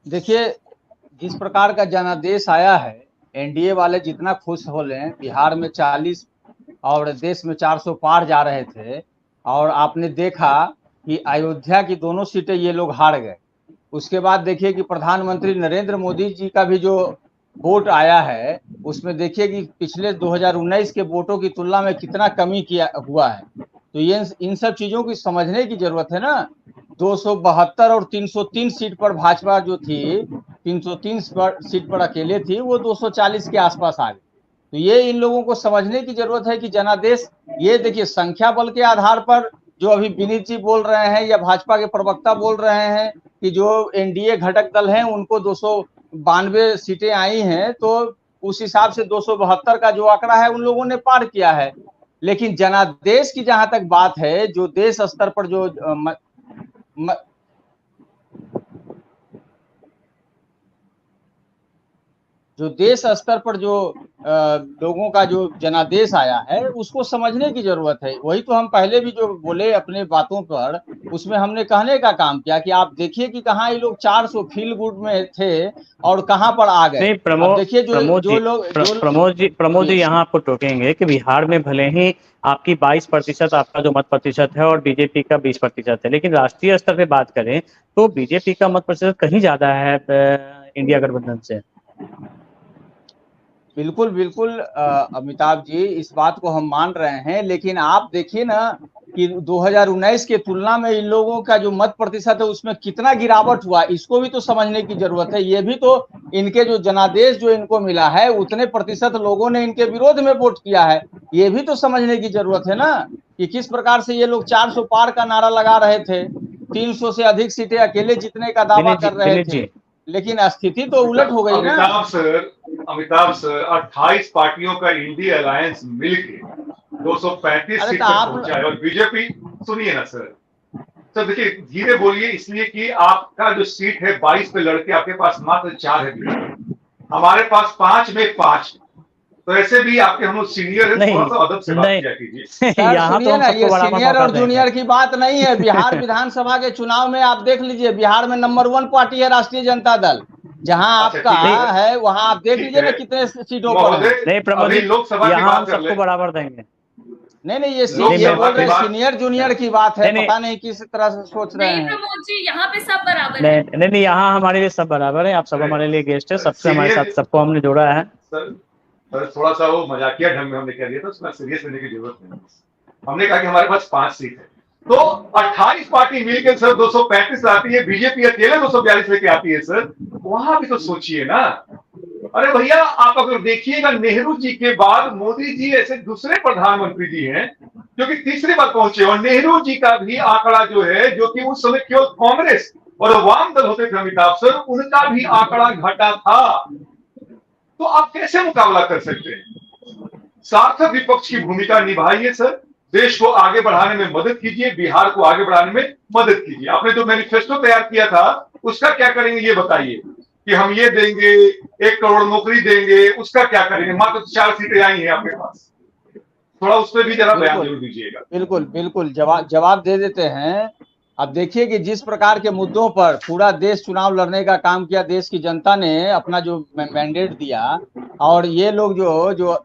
देखिए, जिस प्रकार का जनादेश आया है, एनडीए वाले जितना खुश हो लें, बिहार में 40 और देश में 400 पार जा रहे थे, और आपने देखा कि अयोध्या की दोनों सीटें ये लोग हार गए। उसके बाद देखिए कि प्रधानमंत्री नरेंद्र मोदी जी का भी जो वोट आया है, उसमें देखिए कि पिछले 2019 के वोटों की तुलना में कितना कमी किया हुआ है। तो ये इन सब चीजों की समझने की जरूरत है ना। 272 और 303 सीट पर भाजपा जो थी, 303 सीट पर अकेले थी, वो 240 के आसपास आ गई। तो ये इन लोगों को समझने की जरूरत है कि जनादेश, ये देखिए संख्या बल के आधार पर जो अभी विनीत जी बोल रहे हैं या भाजपा के प्रवक्ता बोल रहे हैं कि जो एनडीए घटक दल हैं उनको 292 सीटें आई हैं, तो उस हिसाब से 272 का जो आंकड़ा है उन लोगों ने पार किया है। लेकिन जनादेश की जहां तक बात है, जो देश स्तर पर जो देश स्तर पर जो लोगों का जो जनादेश आया है, उसको समझने की जरूरत है। वही तो हम पहले भी जो बोले अपने बातों पर, उसमें हमने कहने का काम किया कि आप देखिए कि कहाँ ये लोग 400 फील गुड में थे और कहाँ पर आ गए। नहीं, देखिए प्रमोद जी यहाँ आपको टोकेंगे कि बिहार में भले ही आपकी 22% आपका जो मत प्रतिशत है और बीजेपी का 20% है, लेकिन राष्ट्रीय स्तर पे बात करें तो बीजेपी का मत प्रतिशत कहीं ज्यादा है इंडिया गठबंधन से। बिल्कुल बिल्कुल अमिताभ जी, इस बात को हम मान रहे हैं, लेकिन आप देखिए ना कि 2019 के तुलना में इन लोगों का जो मत प्रतिशत है उसमें कितना गिरावट हुआ, इसको भी तो समझने की जरूरत है। ये भी तो इनके जो जनादेश जो इनको मिला है, उतने प्रतिशत लोगों ने इनके विरोध में वोट किया है। ये भी तो समझने की जरूरत है ना कि किस प्रकार से ये लोग 400 पार का नारा लगा रहे थे, 300 से अधिक सीटें अकेले जीतने का दावा कर रहे थे, लेकिन स्थिति तो उलट हो गई ना। अमिताभ सर 28 पार्टियों का इंडिया अलायंस मिलके 235 सीट तक पहुंचा है और बीजेपी, सुनिए ना सर देखिए धीरे बोलिए, इसलिए कि आपका जो सीट है 22 पे लड़के आपके पास मात्र 4 है, हमारे पास 5 में 5, तो ऐसे भी आपके हम लोग सीनियर है, थोड़ा सा अदब से बात किया कीजिए। सुनिए ना, ये सीनियर और जूनियर की बात नहीं है। बिहार विधानसभा के चुनाव में आप देख लीजिए, बिहार में नंबर 1 पार्टी है राष्ट्रीय जनता दल, जहां आपका है वहां आप देख लीजिए ना कितने सीटों पर। नहीं प्रमोद, यहाँ हम सबको बराबर देंगे। नहीं, ये बोल रहे सीनियर जूनियर की बात है, पता नहीं किस तरह से सोच रहे हैं। प्रमोद जी, यहाँ पे सब बराबर है। नहीं, यहाँ हमारे लिए सब बराबर है। आप सब हमारे लिए गेस्ट है, सबसे हमारे साथ सबको हमने जोड़ा है। सर थोड़ा सा वो मजाकिया ढंग में हमने कह दिया था, उसमें सीरियस लेने की जरूरत नहीं। हमने कहा कि हमारे पास 5 सीट है, तो 28 पार्टी मिलकर सर 235 लाती है, बीजेपी अकेले 242 लेके आती है सर, वहां भी तो सोचिए ना। अरे भैया आप अगर देखिएगा, नेहरू जी के बाद मोदी जी ऐसे दूसरे प्रधानमंत्री जी हैं जो कि तीसरी बार पहुंचे, और नेहरू जी का भी आंकड़ा जो है, जो कि उस समय केवल कांग्रेस और वाम दल होते थे अमिताभ सर, उनका भी आंकड़ा घटा था। तो आप कैसे मुकाबला कर सकते हैं? सार्थक विपक्ष की भूमिका निभाइए सर, देश को आगे बढ़ाने में मदद कीजिए, बिहार को आगे बढ़ाने में मदद कीजिए। आपने जो मैनिफेस्टो तैयार किया था उसका क्या करेंगे ये बताइए, कि हम ये देंगे, 1 करोड़ नौकरी देंगे, उसका क्या करेंगे? मात्र 4 सीटें आई हैं आपके पास, थोड़ा उस पर भी जरा बयान जरूर दीजिएगा। बिल्कुल बिल्कुल जवाब दे देते हैं। अब देखिए कि जिस प्रकार के मुद्दों पर पूरा देश चुनाव लड़ने का काम किया, देश की जनता ने अपना जो मैंडेट दिया, और ये लोग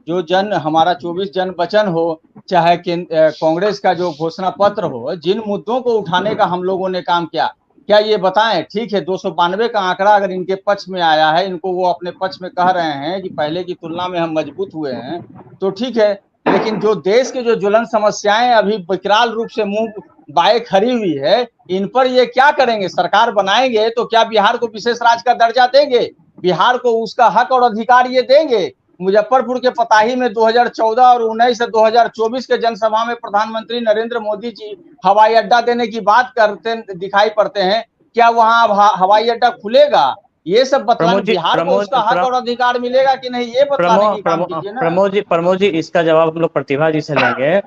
जो जन हमारा 24 जन वचन हो, चाहे कांग्रेस का जो घोषणा पत्र हो, जिन मुद्दों को उठाने का हम लोगों ने काम किया, क्या ये बताएं? ठीक है, 292 का आंकड़ा अगर इनके पक्ष में आया है, इनको वो अपने पक्ष में कह रहे हैं कि पहले की तुलना में हम मजबूत हुए हैं, तो ठीक है, लेकिन जो देश के जो ज्वलन समस्याएं अभी विकराल रूप से मुंह बाएं खड़ी हुई है, इन पर ये क्या करेंगे? सरकार बनाएंगे तो क्या बिहार को विशेष राज्य का दर्जा देंगे? बिहार को उसका हक और अधिकार ये देंगे? मुजफ्फरपुर के पताही में 2014 और 19 से 2024 के जनसभा में प्रधानमंत्री नरेंद्र मोदी जी हवाई अड्डा देने की बात करते दिखाई पड़ते हैं। क्या वहां हवाई अड्डा खुलेगा? ये सब बतलाने, बिहार को उसका हक और अधिकार मिलेगा कि नहीं, ये बतलाने की काम कीजिए ना। प्रमोद जी, इसका जवाब हम लोग प्रतिभा जी से लेंगे।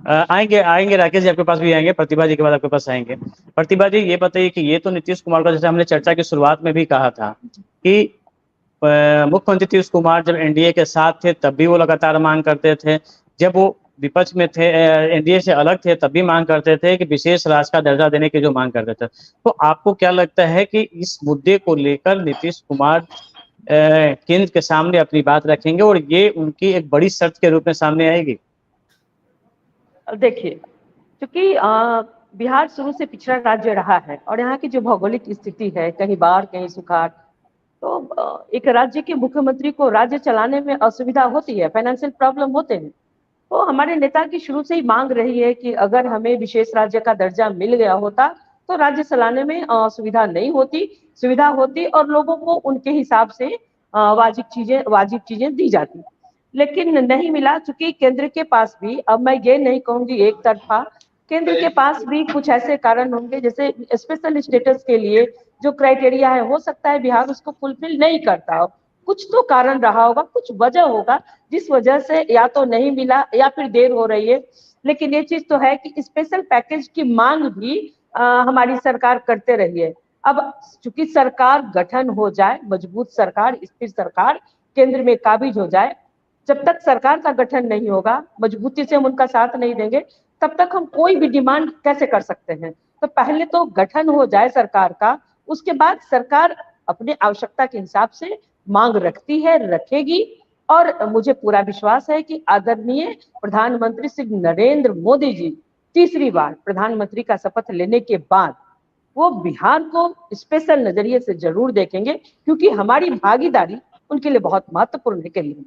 आएंगे राकेश जी आपके पास भी आएंगे, प्रतिभा जी के बाद आपके पास आएंगे। प्रतिभा जी ये बताइए कि ये तो नीतीश कुमार का, जैसे हमने चर्चा की शुरुआत में भी कहा था कि मुख्यमंत्री नीतीश कुमार जब एनडीए के साथ थे तब भी वो लगातार मांग करते थे, जब वो विपक्ष में थे, एनडीए से अलग थे, तब भी मांग करते थे कि विशेष राज्य का दर्जा देने की जो मांग करते थे। तो आपको क्या लगता है कि इस मुद्दे को लेकर नीतीश कुमार केंद्र के सामने अपनी बात रखेंगे और ये उनकी एक बड़ी शर्त के रूप में सामने आएगी? देखिए, क्योंकि बिहार शुरू से पिछड़ा राज्य रहा है और यहाँ की जो भौगोलिक स्थिति है, कहीं बाढ़ कहीं सुखाड़, तो एक राज्य के मुख्यमंत्री को राज्य चलाने में असुविधा होती है, फाइनेंशियल प्रॉब्लम होते हैं। तो हमारे नेता की शुरू से ही मांग रही है कि अगर हमें विशेष राज्य का दर्जा मिल गया होता तो राज्य चलाने में सुविधा नहीं होती, सुविधा होती और लोगों को उनके हिसाब से वाजिब चीजें दी जाती, लेकिन नहीं मिला। चूंकि केंद्र के पास भी, अब मैं ये नहीं कहूंगी एक तरफा, केंद्र के पास भी कुछ ऐसे कारण होंगे, जैसे स्पेशल स्टेटस के लिए जो क्राइटेरिया है, हो सकता है बिहार उसको फुलफिल नहीं करता हो, कुछ तो कारण रहा होगा, कुछ वजह होगा जिस वजह से या तो नहीं मिला या फिर देर हो रही है। लेकिन ये चीज तो है कि स्पेशल पैकेज की मांग भी हमारी सरकार करते रही है। अब चूंकि सरकार गठन हो जाए, मजबूत सरकार, स्थिर सरकार केंद्र में काबिज हो जाए, जब तक सरकार का गठन नहीं होगा, मजबूती से हम उनका साथ नहीं देंगे, तब तक हम कोई भी डिमांड कैसे कर सकते हैं? तो पहले तो गठन हो जाए सरकार का, उसके बाद सरकार अपने आवश्यकता के हिसाब से मांग रखती है, रखेगी। और मुझे पूरा विश्वास है कि आदरणीय प्रधानमंत्री श्री नरेंद्र मोदी जी तीसरी बार प्रधानमंत्री का शपथ लेने के बाद वो बिहार को स्पेशल नजरिए से जरूर देखेंगे, क्योंकि हमारी भागीदारी उनके लिए बहुत महत्वपूर्ण है के लिए।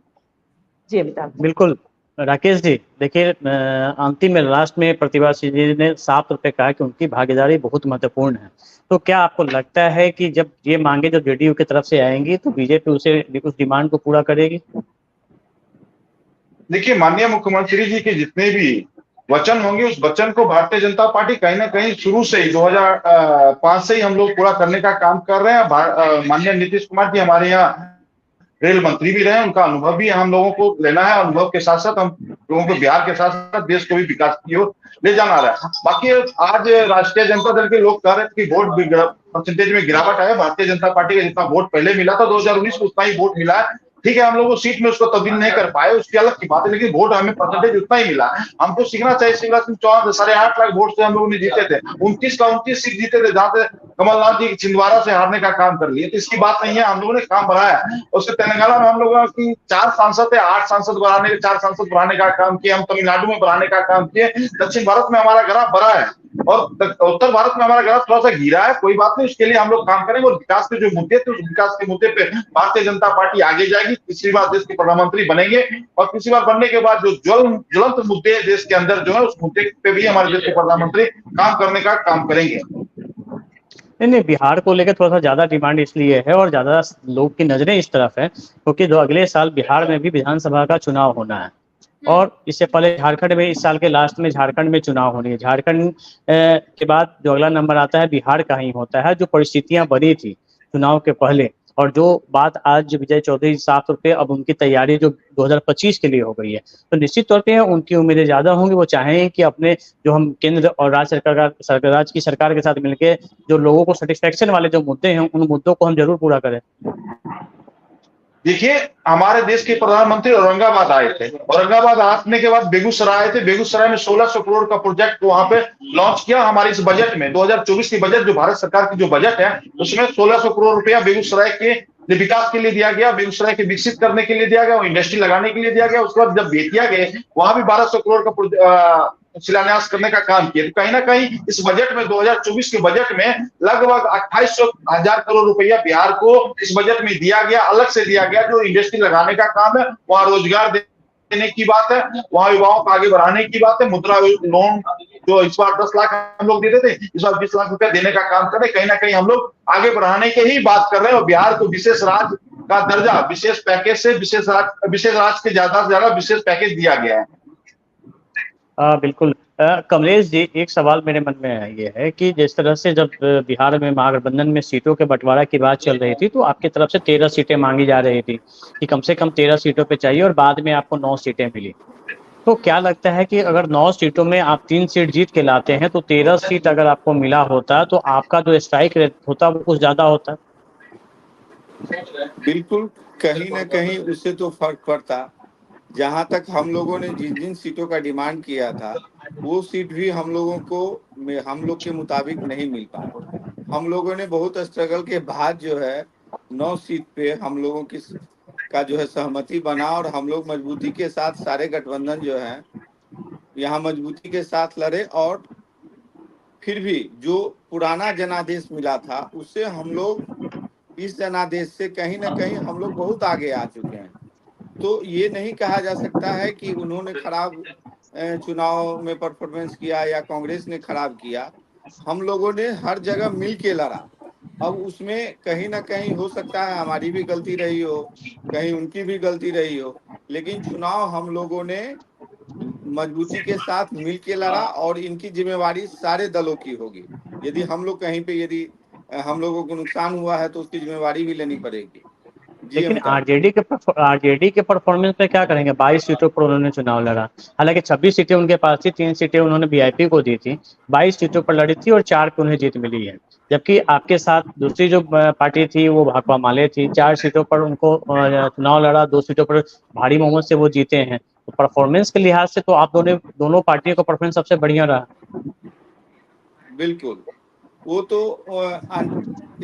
जी अमिताभ। बिल्कुल राकेश जी, देखिए अंतिम में लास्ट में प्रतिभा सिंह जी ने साफ तौर पे कहा कि उनकी भागीदारी बहुत महत्वपूर्ण है। तो क्या आपको लगता है कि जब ये मांगे जो जेडीयू की तरफ से आएंगी तो बीजेपी उस डिमांड को पूरा करेगी? देखिए, माननीय मुख्यमंत्री जी के जितने भी वचन होंगे, उस वचन को भारतीय जनता पार्टी कहीं ना कहीं शुरू से ही 2005 से ही हम लोग पूरा करने का काम कर रहे हैं। माननीय नीतीश कुमार जी हमारे यहाँ रेल मंत्री भी रहे, उनका अनुभव भी हम लोगों को लेना है। अनुभव के साथ साथ हम लोगों को बिहार के साथ साथ देश को भी विकास की ओर ले जाना रहा है। बाकी आज राष्ट्रीय जनता दल के लोग कह रहे थे कि वोट परसेंटेज में गिरावट आया, भारतीय जनता पार्टी का जितना वोट पहले मिला था 2019 में उतना ही वोट मिला है। ठीक है, हम लोग सीट में उसको तब्दील नहीं कर पाए, उसकी अलग की बात है, लेकिन वोट हमें परसेंटेज उतना ही मिला। हमको सीखना चाहिए, शिवराज सिंह चौहान 8.5 लाख वोट से हम लोगों ने जीते थे, 29 का 29 सीट जीते थे, जहाँ पे कमलनाथ जी छिंदवाड़ा से हारने का काम कर लिए। तो इसकी बात नहीं है, हम लोगों ने काम बढ़ाया। उसके तेलंगाना में हम लोगों की 4 सांसद थे, 8 सांसद बढ़ाने का काम किए। हम तमिलनाडु में बढ़ाने का काम किए। दक्षिण भारत में हमारा ग्राफ बढ़ा है और उत्तर भारत में हमारा गला थोड़ा सा घिरा है, कोई बात नहीं, उसके लिए हम लोग काम करेंगे और विकास के जो मुद्दे थे उस विकास के मुद्दे पे भारतीय जनता पार्टी आगे जाएगी। तीसरी बार देश के प्रधानमंत्री बनेंगे और तीसरी बार बनने के बाद जो ज्वलंत मुद्दे है देश के अंदर जो है उस मुद्दे पे भी हमारे देश के प्रधानमंत्री काम करने का काम करेंगे। नहीं, बिहार को लेकर थोड़ा सा ज्यादा डिमांड इसलिए है और ज्यादा लोग की नजरें इस तरफ है क्योंकि जो अगले साल बिहार में भी विधानसभा का चुनाव होना है और इससे पहले झारखंड में इस साल के लास्ट में झारखंड में चुनाव होनी है। झारखंड के बाद जो अगला नंबर आता है बिहार का ही होता है। जो परिस्थितियां बनी थी चुनाव के पहले और जो बात आज विजय चौधरी साफ तौर पे अब उनकी तैयारी जो 2025 के लिए हो गई है, तो निश्चित तौर पे उनकी उम्मीदें ज्यादा होंगी। वो चाहें कि अपने जो हम केंद्र और राज्य सरकार के साथ मिलकर जो लोगों को सेटिस्फेक्शन वाले जो मुद्दे हैं उन मुद्दों को हम जरूर पूरा करें। देखिए, हमारे देश के प्रधानमंत्री औरंगाबाद आए थे, औरंगाबाद आने के बाद बेगूसराय आए थे, बेगूसराय में 1600 करोड़ का प्रोजेक्ट वहां पे लॉन्च किया। हमारे इस बजट में 2024 की बजट जो भारत सरकार की जो बजट है उसमें 1600 करोड़ रुपया बेगूसराय के विकास के लिए दिया गया, बेगूसराय के विकसित करने के लिए दिया गया, इंडस्ट्री लगाने के लिए दिया गया। उसके बाद जब बेतिया गए वहां भी 1200 करोड़ का शिलान्यास करने का काम किया। तो कहीं ना कहीं इस बजट में 2024 के बजट में लगभग 28,000 करोड़ रुपया बिहार को इस बजट में दिया गया, अलग से दिया गया, जो इंडस्ट्री लगाने का काम है, वहां रोजगार देने की बात है, वहां युवाओं को आगे बढ़ाने की बात है। मुद्रा लोन जो इस बार 10 लाख हम लोग देते थे, इस बार 20 लाख रुपया देने का काम कर रहे। कहीं ना कहीं हम लोग आगे बढ़ाने की ही बात कर रहे हैं और बिहार को विशेष राज्य का दर्जा, विशेष पैकेज से विशेष राज्य के ज्यादा से ज्यादा विशेष पैकेज दिया गया है। बिल्कुल। कमलेश जी, एक सवाल मेरे मन में ये है कि जिस तरह से जब बिहार में महागठबंधन में सीटों के बंटवारा की बात चल रही थी तो आपकी तरफ से 13 सीटें मांगी जा रही थी कि कम से कम 13 सीटों पे चाहिए और बाद में आपको 9 सीटें मिली। तो क्या लगता है कि अगर 9 सीटों में आप 3 सीट जीत के लाते हैं तो 13 सीट अगर आपको मिला होता तो आपका जो स्ट्राइक रेट होता वो कुछ ज्यादा होता? बिल्कुल, कहीं ना कहीं उससे तो फर्क पड़ता। जहां तक हम लोगों ने जिन सीटों का डिमांड किया था वो सीट भी हम लोग के मुताबिक नहीं मिल पाया। हम लोगों ने बहुत स्ट्रगल के बाद जो है 9 सीट पे हम लोगों की का जो है सहमति बना और हम लोग मजबूती के साथ सारे गठबंधन जो है यहाँ मजबूती के साथ लड़े और फिर भी जो पुराना जनादेश मिला था उससे हम लोग इस जनादेश से कहीं ना कहीं हम लोग बहुत आगे आ चुके हैं। तो ये नहीं कहा जा सकता है कि उन्होंने खराब चुनाव में परफॉर्मेंस किया या कांग्रेस ने खराब किया। हम लोगों ने हर जगह मिल के लड़ा। अब उसमें कहीं ना कहीं हो सकता है हमारी भी गलती रही हो, कहीं उनकी भी गलती रही हो, लेकिन चुनाव हम लोगों ने मजबूती के साथ मिल के लड़ा और इनकी जिम्मेवारी सारे दलों की होगी। यदि हम लोग कहीं पे यदि हम लोगों को नुकसान हुआ है तो उसकी जिम्मेवारी भी लेनी पड़ेगी। लेकिन आरजेडी के परफॉर्मेंस पे क्या करेंगे? 22 सीटों पर उन्होंने चुनाव लड़ा, हालांकि 26 सीटें उनके पास थी, 3 सीटें उन्होंने वीआईपी को दी थी, 22 सीटों पर लड़ी थी और 4 पे उन्हें जीत मिली है। जबकि आपके साथ दूसरी जो पार्टी थी वो भाकपा माले थी, 4 सीटों पर उनको चुनाव लड़ा, 2 सीटों पर भारी बहुमत से वो जीते हैं। तो परफॉर्मेंस के लिहाज से तो आप दोनों पार्टियों का परफॉर्मेंस सबसे बढ़िया रहा। बिल्कुल, वो तो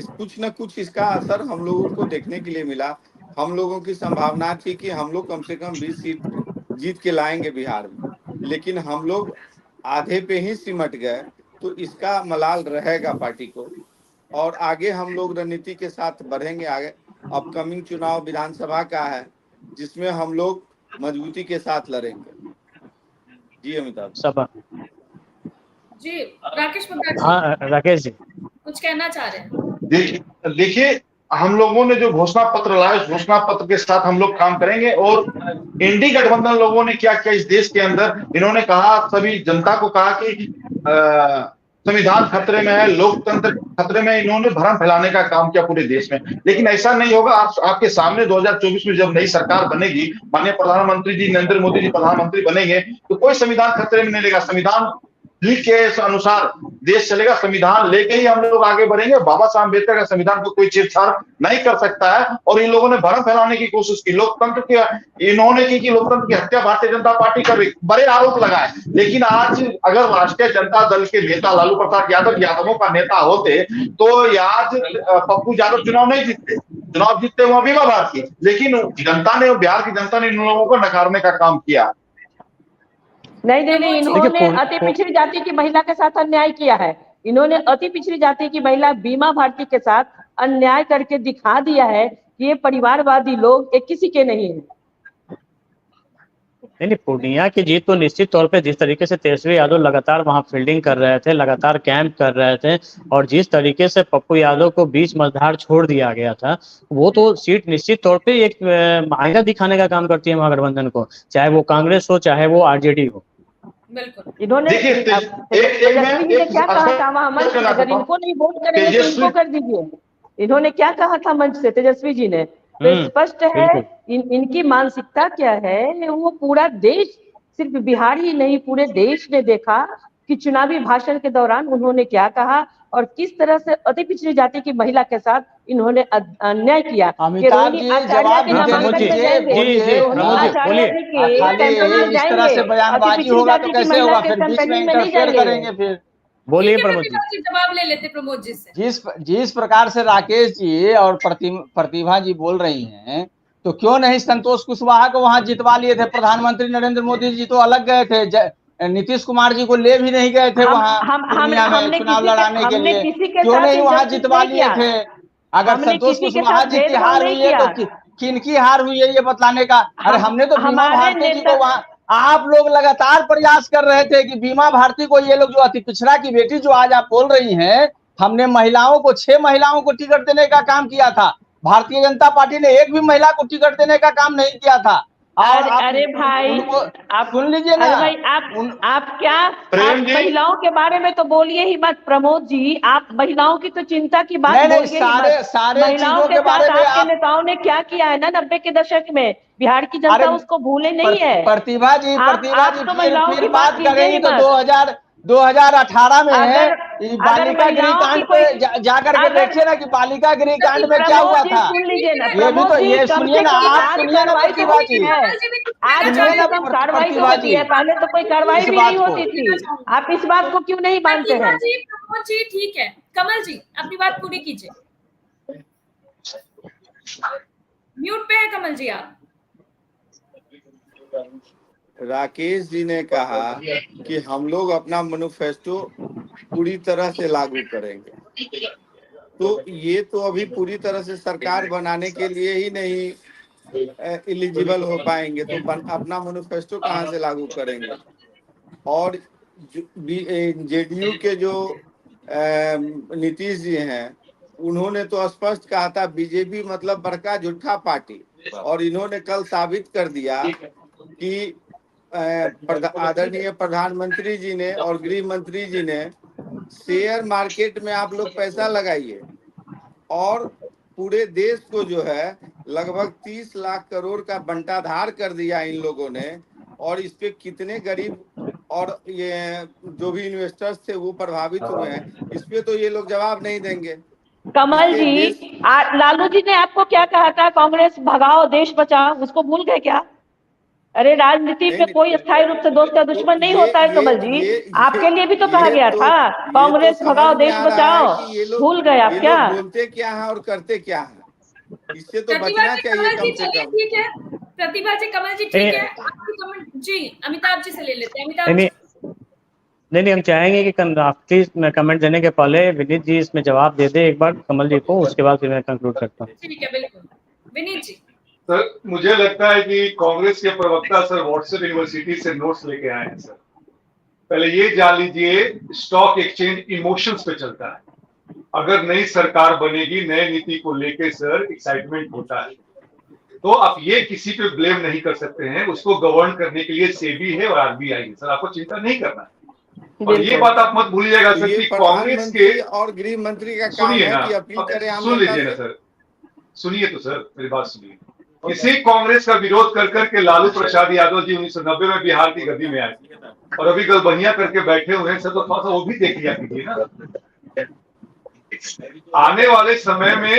कुछ न कुछ इसका असर हम लोगों को देखने के लिए मिला। हम लोगों की संभावना थी कि हम लोग कम से कम 20 सीट जीत के लाएंगे बिहार में, लेकिन हम लोग आधे पे ही सिमट गए। तो इसका मलाल रहेगा पार्टी को और आगे हम लोग रणनीति के साथ बढ़ेंगे। आगे अपकमिंग चुनाव विधानसभा का है जिसमें हम लोग मजबूती के साथ लड़ेंगे। जी अमिताभ सभा जी, राकेश प्रकाश, हाँ राकेश जी कुछ कहना चाह रहे हैं? देखिए, हम लोगों ने जो घोषणा पत्र लाया उस घोषणा पत्र के साथ हम लोग काम करेंगे। और इंडी गठबंधन लोगों ने क्या किया इस देश के अंदर, इन्होंने कहा, सभी जनता को कहा कि संविधान खतरे में है, लोकतंत्र खतरे में। इन्होंने भ्रम फैलाने का काम किया पूरे देश में, लेकिन ऐसा नहीं होगा। आपके सामने 2024 में जब नई सरकार बनेगी, माननीय प्रधानमंत्री जी नरेंद्र मोदी जी प्रधानमंत्री बनेंगे, तो कोई संविधान खतरे में नहीं लेगा। संविधान के अनुसार देश चलेगा, संविधान लेके ही हम लोग आगे बढ़ेंगे। बाबा साहब अम्बेडकर का संविधान को कोई छेड़छाड़ नहीं कर सकता है। और इन लोगों ने भ्रम फैलाने की कोशिश की, लोकतंत्र की इन्होंने की कि लोकतंत्र की हत्या भारतीय जनता पार्टी कर रही, बड़े आरोप लगाए। लेकिन आज अगर राष्ट्रीय जनता दल के नेता लालू प्रसाद यादव यादवों का नेता होते तो आज पप्पू यादव चुनाव नहीं जीतते। चुनाव जीतते वो बीमा भारती, लेकिन जनता ने, बिहार की जनता ने इन लोगों को नकारने का काम किया। नहीं, इन्होंने अति पिछड़ी जाति की महिला के साथ अन्याय किया है। इन्होंने अति पिछड़ी जाति की महिला बीमा भारती के साथ अन्याय करके दिखा दिया है कि ये परिवारवादी लोग एक किसी के नहीं है। नहीं, पूर्णिया की जीत तो निश्चित तौर पे जिस तरीके से तेजस्वी यादव लगातार वहां फील्डिंग कर रहे थे, लगातार कैंप कर रहे थे, और जिस तरीके से पप्पू यादव को बीच मझधार छोड़ दिया गया था, वो तो सीट निश्चित तौर पे एक आईना दिखाने का काम करती है महागठबंधन को, चाहे वो कांग्रेस हो चाहे वो आरजेडी हो। बिल्कुल। इन्होंने तेजस्वी जी ने क्या कहा था वहां मंच से, अगर इनको नहीं वोट करेंगे तो इनको कर दीजिए। इन्होंने क्या कहा था मंच से तेजस्वी जी ने, तो स्पष्ट है इनकी मानसिकता क्या है। वो पूरा देश, सिर्फ बिहार ही नहीं पूरे देश ने देखा कि चुनावी भाषण के दौरान उन्होंने क्या कहा और किस तरह से अति पिछड़ी जाति की महिला के साथ इन्होंने अन्याय किया। अमिताभ जी जवाब दीजिए, इस तरह से बयानबाजी होगा तो कैसे होगा, फिर बीच में इंटरफेयर करेंगे फिर। बोलिए प्रमोद जी, जवाब ले लेते प्रमोद जी से। जिस प्रकार से राकेश जी और प्रतिभा जी बोल रही हैं, तो क्यों नहीं संतोष कुशवाहा को वहां जितवा लिए थे? प्रधानमंत्री नरेंद्र मोदी जी तो अलग गए थे, नीतीश कुमार जी को ले भी नहीं गए थे वहां पूर्णिया में चुनाव लड़ाने के लिए, क्यों नहीं वहां जितवा लिए थे? अगर संतोष कुशवाहा जी की हार हुई है तो किनकी हार हुई है ये बतलाने का। अरे हमने तो बीमा भारती जी को वहां, आप लोग लगातार प्रयास कर रहे थे कि बीमा भारती को, ये लोग जो अति पिछड़ा की बेटी जो आज आप बोल रही हैं, हमने महिलाओं को 6 महिलाओं को टिकट देने का काम किया था, भारतीय जनता पार्टी ने एक भी महिला को टिकट देने का काम नहीं किया था। और अरे भाई आप सुन लीजिए ना भाई, आप क्या, आप महिलाओं के बारे में तो बोलिए ही मत प्रमोद जी, आप महिलाओं की तो चिंता की बात बोलिए ही मत। सारे महिलाओं के साथ आपके नेताओं ने क्या किया है ना 90 के दशक में, बिहार की जनता उसको भूले नहीं है। प्रतिभा जी फिर बात करेंगी तो 2018 में है बालिका गृह कांड पे जाकर के देखिए ना कि बालिका गृह कांड में क्या हुआ था। ये भी तो, ये सुनिए ना, आप सुनिए ना प्रतिभा जी, आज कार्रवाई होती है, पहले तो कोई कार्रवाई भी नहीं होती थी। आप इस बात को क्यों नहीं मानते हैं? जी ठीक है, कमल जी अपनी बात पूरी कीजिए। म्यूट पे है कमल जी आप। राकेश जी ने कहा कि हम लोग अपना मैनिफेस्टो पूरी तरह से लागू करेंगे, तो ये तो अभी पूरी तरह से सरकार बनाने के लिए ही नहीं एलिजिबल हो पाएंगे, तो अपना मैनिफेस्टो कहाँ से लागू करेंगे? और जेडीयू के जो नीतीश जी हैं, उन्होंने तो स्पष्ट कहा था बीजेपी मतलब बड़का झूठा पार्टी, और इन्होंने कल साबित कर दिया कि आदरणीय प्रधानमंत्री जी ने और गृह मंत्री जी ने शेयर मार्केट में आप लोग पैसा लगाइए, और पूरे देश को जो है लगभग 30 लाख करोड़ का बंटाधार कर दिया इन लोगों ने, और इस पे कितने गरीब और ये जो भी इन्वेस्टर्स थे वो प्रभावित हुए हैं, इस पे तो ये लोग जवाब नहीं देंगे। कमल जी, लालू जी ने आपको क्या कहा था, कांग्रेस भगाओ देश बचाओ, उसको भूल गए क्या? अरे राजनीति में कोई स्थायी रूप से दोस्त या दुश्मन नहीं होता है कमल जी, आपके लिए भी तो कहा गया था कांग्रेस भगाओ देश बचाओ, भूल गए आप क्या? बोलते क्या है और करते क्या है, इससे तो बचना चाहिए कम से कम। ठीक है प्रतिभा जी, कमल जी ठीक है, आपकी कमेंट जी अमिताभ जी से ले लेते हैं। अमिताभ जी नहीं, हम चाहेंगे कि आखिरी कमेंट देने के पहले विनीत जी इसमें जवाब दे दे एक बार कमल जी को, उसके बाद फिर मैं कंक्लूड करता हूँ। ठीक है, बिल्कुल विनीत जी। सर मुझे लगता है कि कांग्रेस के प्रवक्ता सर व्हाट्सएप यूनिवर्सिटी से नोट्स लेके आए हैं। सर पहले ये जान लीजिए, स्टॉक एक्सचेंज इमोशंस पे चलता है। अगर नई सरकार बनेगी, नए नीति को लेके सर एक्साइटमेंट होता है, तो आप ये किसी पे ब्लेम नहीं कर सकते हैं। उसको गवर्न करने के लिए सेबी है और आरबीआई है। सर आपको चिंता नहीं करना है, और ये बात आप मत भूलिएगा सर कि कांग्रेस के और गृह मंत्री का काम है कि अपील करें। सुन लीजिए ना सर, सुनिए तो सर मेरी बात सुनिए। इसी कांग्रेस का विरोध कर करके लालू प्रसाद यादव जी 1990 में बिहार की गद्दी में आए, और अभी गलबहियां करके बैठे हुए हैं। सर तो थोड़ा सा वो भी देख लिया कीजिए ना। आने वाले समय में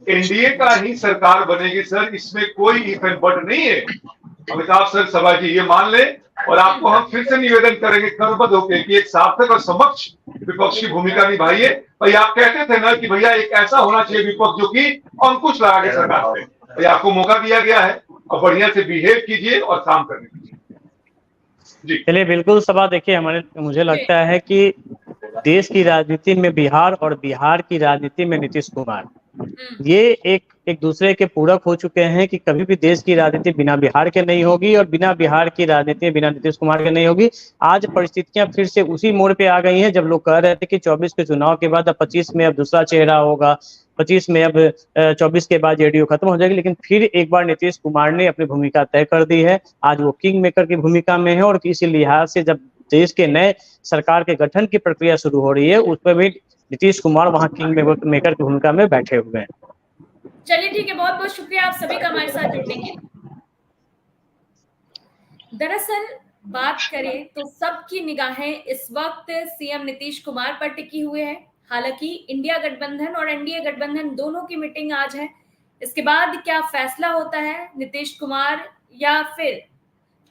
एनडीए का ही सरकार बनेगी सर, इसमें कोई इफ एंड बट नहीं है। अमिताभ सर सभा जी ये मान ले, और आपको हम फिर से निवेदन करेंगे कर्मबद्ध होकर कि एक सार्थक और समक्ष विपक्ष की भूमिका निभाइए। भाई आप कहते थे ना कि भैया एक ऐसा होना चाहिए विपक्ष जो कि अंकुश लगा के सरकार पे, भाई आपको मौका दिया गया है, और बढ़िया से बिहेव कीजिए और काम करने कीजिए। जी चलिए बिल्कुल सभा, देखिए मुझे लगता है कि देश की राजनीति में बिहार और बिहार की राजनीति में नीतीश कुमार, ये एक दूसरे के पूरक हो चुके हैं कि कभी भी देश की राजनीति बिना बिहार के नहीं होगी और बिना बिहार की राजनीति बिना नीतीश कुमार के नहीं होगी। आज परिस्थितियां फिर से उसी मोड़ पे आ गई हैं जब लोग कह रहे थे कि 24 के चुनाव के बाद अब 25 में अब दूसरा चेहरा होगा, 25 में अब 24 के बाद जेडीयू खत्म हो जाएगी। लेकिन फिर एक बार नीतीश कुमार ने अपनी भूमिका तय कर दी है। आज वो किंग मेकर की भूमिका में है और इसी लिहाज से जब देश के नए सरकार के गठन की प्रक्रिया शुरू हो रही है उसमें भी नीतीश कुमार वहां किंग मेकर की भूमिका में बैठे हुए हैं। चलिए ठीक है, बहुत बहुत शुक्रिया आप सभी का हमारे साथ जुड़ने के लिए। दरअसल बात करें तो सबकी निगाहें इस वक्त सीएम नीतीश कुमार पर टिकी हुई है। हालांकि इंडिया गठबंधन और एनडीए गठबंधन दोनों की मीटिंग आज है। इसके बाद क्या फैसला होता है नीतीश कुमार, या फिर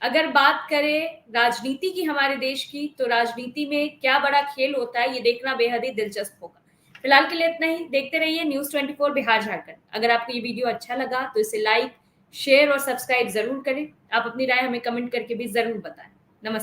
अगर बात करें राजनीति की हमारे देश की, तो राजनीति में क्या बड़ा खेल होता है ये देखना बेहद ही दिलचस्प होगा। फिलहाल के लिए इतना ही। देखते रहिए न्यूज़ 24 बिहार झारखंड। अगर आपको ये वीडियो अच्छा लगा तो इसे लाइक, शेयर और सब्सक्राइब जरूर करें। आप अपनी राय हमें कमेंट करके भी जरूर बताएं।